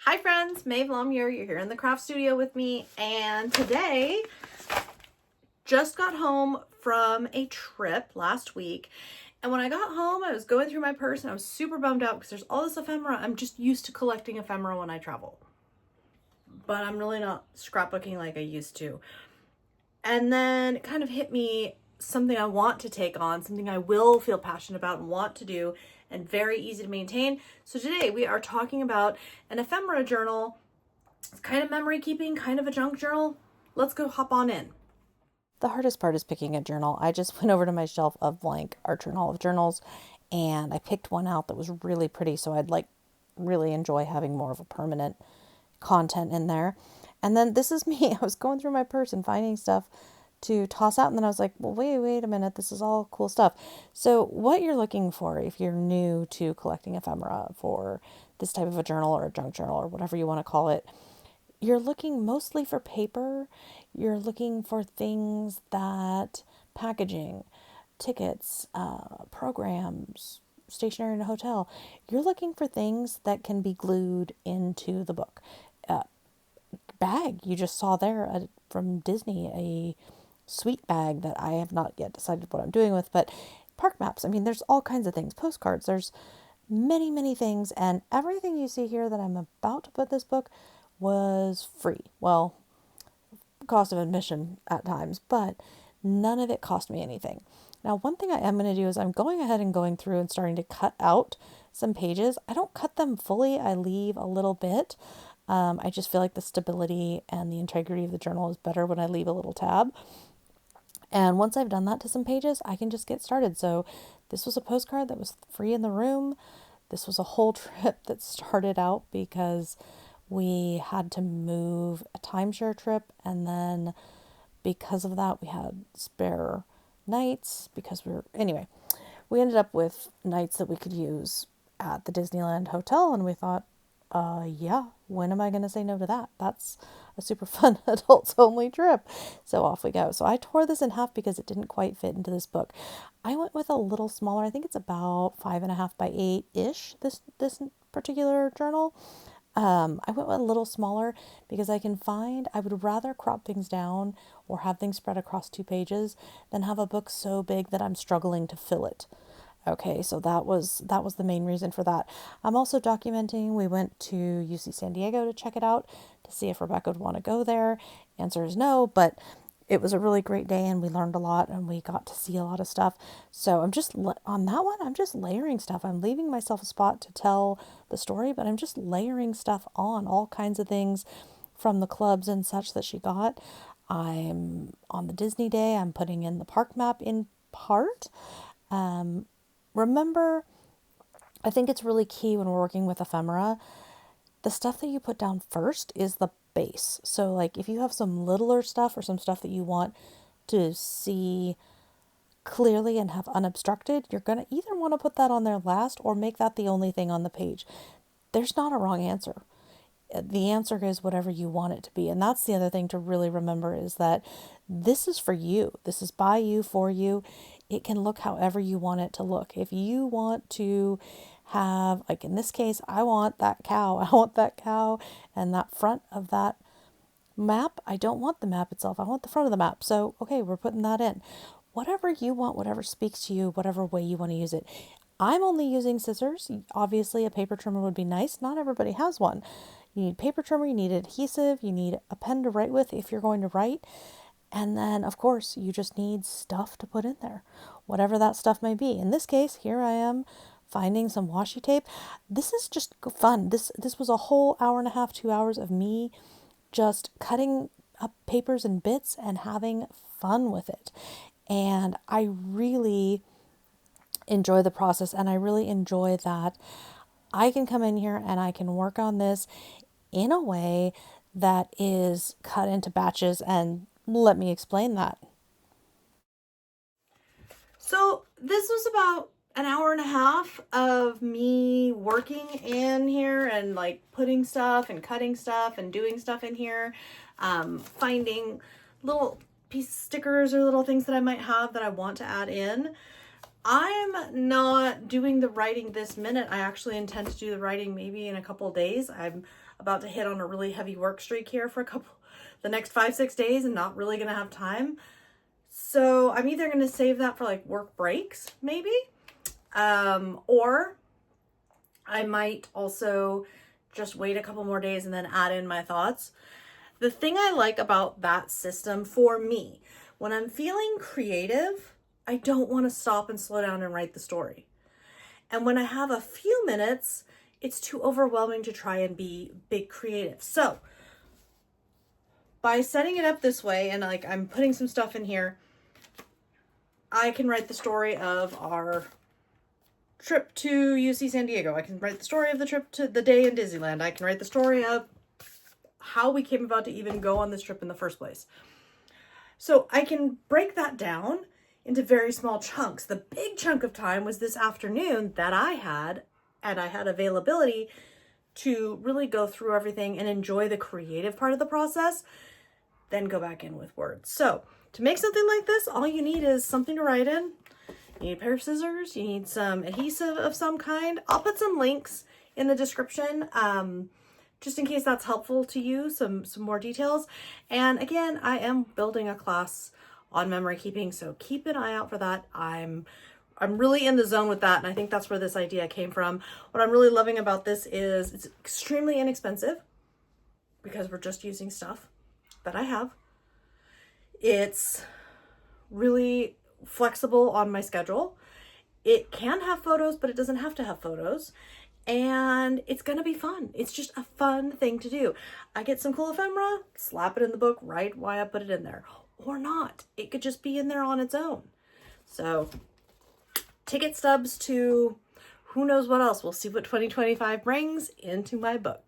Hi friends, Maeve Lum here. You're here in the craft studio with me, and today just got home from a trip last week. And when I got home, I was going through my purse and I was super bummed out because there's all this ephemera. I'm just used to collecting ephemera when I travel, but I'm really not scrapbooking like I used to. And then it kind of hit me, something I want to take on, something I will feel passionate about and want to do, and very easy to maintain. So today we are talking about an ephemera journal. It's kind of memory keeping, kind of a junk journal. Let's go hop on in. The hardest part is picking a journal. I just went over to my shelf of blank Art Journal of journals and I picked one out that was really pretty, so I'd really enjoy having more of a permanent content in there. And then this is me. I was going through my purse and finding stuff to toss out, and then I was like, well, wait a minute, this is all cool stuff. So what you're looking for if you're new to collecting ephemera for this type of a journal or a junk journal or whatever you want to call it, you're looking mostly for paper. You're looking for things that packaging, tickets, programs, stationery in a hotel. You're looking for things that can be glued into the book. Bag you just saw there from Disney, a sweet bag that I have not yet decided what I'm doing with, but park maps. I mean, there's all kinds of things, postcards, there's many things, and everything you see here that I'm about to put this book was free. Well, cost of admission at times, but none of it cost me anything. Now, one thing I am going to do is I'm going ahead and going through and starting to cut out some pages. I don't cut them fully. I leave a little bit. I just feel like the stability and the integrity of the journal is better when I leave a little tab. And once I've done that to some pages, I can just get started. So this was a postcard that was free in the room. This was a whole trip that started out because we had to move a timeshare trip, and then because of that we had spare nights because we ended up with nights that we could use at the Disneyland hotel, and we thought, yeah, when am I going to say no to that? That's a super fun adults only trip. So off we go. So I tore this in half because it didn't quite fit into this book. I went with a little smaller. I think it's about 5.5 by 8-ish, this particular journal. I went with a little smaller because I would rather crop things down or have things spread across 2 pages than have a book so big that I'm struggling to fill it. Okay, so that was the main reason for that. I'm also documenting. We went to UC San Diego to check it out to see if Rebecca would want to go there. Answer is no, but it was a really great day and we learned a lot and we got to see a lot of stuff. So on that one, I'm just layering stuff. I'm leaving myself a spot to tell the story, but I'm just layering stuff on, all kinds of things from the clubs and such that she got. I'm on the Disney day. I'm putting in the park map in part. Remember, I think it's really key when we're working with ephemera, the stuff that you put down first is the base. So like if you have some littler stuff or some stuff that you want to see clearly and have unobstructed, you're going to either want to put that on there last or make that the only thing on the page. There's not a wrong answer. The answer is whatever you want it to be. And that's the other thing to really remember, is that this is for you. This is by you, for you. It can look however you want it to look. If you want to have, like in this case, I want that cow. I want that cow and that front of that map. I don't want the map itself. I want the front of the map. So, okay, we're putting that in. Whatever you want, whatever speaks to you, whatever way you want to use it. I'm only using scissors. Obviously, a paper trimmer would be nice. Not everybody has one. You need paper trimmer, you need adhesive, you need a pen to write with if you're going to write. And then, of course, you just need stuff to put in there, whatever that stuff may be. In this case, here I am finding some washi tape. This is just fun. This was a whole hour and a half, 2 hours of me just cutting up papers and bits and having fun with it. And I really enjoy the process, and I really enjoy that I can come in here and I can work on this in a way that is cut into batches, and let me explain that. So this was about an hour and a half of me working in here and like putting stuff and cutting stuff and doing stuff in here, finding little piece stickers or little things that I might have that I want to add in. I'm not doing the writing this minute. I actually intend to do the writing maybe in a couple of days. I'm about to hit on a really heavy work streak here for the next 5-6 days and not really gonna have time. So I'm either gonna save that for like work breaks, maybe, or I might also just wait a couple more days and then add in my thoughts. The thing I like about that system for me, when I'm feeling creative, I don't want to stop and slow down and write the story. And when I have a few minutes, it's too overwhelming to try and be big creative. So by setting it up this way, and like I'm putting some stuff in here, I can write the story of our trip to UC San Diego. I can write the story of the trip to the day in Disneyland. I can write the story of how we came about to even go on this trip in the first place. So I can break that down into very small chunks. The big chunk of time was this afternoon that I had, and I had availability to really go through everything and enjoy the creative part of the process, then go back in with words. So to make something like this, all you need is something to write in. You need a pair of scissors, you need some adhesive of some kind. I'll put some links in the description, just in case that's helpful to you, some more details. And again, I am building a class on memory keeping, so keep an eye out for that. I'm really in the zone with that, and I think that's where this idea came from. What I'm really loving about this is it's extremely inexpensive because we're just using stuff that I have. It's really flexible on my schedule. It can have photos, but it doesn't have to have photos. And it's gonna be fun. It's just a fun thing to do. I get some cool ephemera, slap it in the book right why I put it in there. Or not. It could just be in there on its own. So ticket stubs to who knows what else. We'll see what 2025 brings into my book.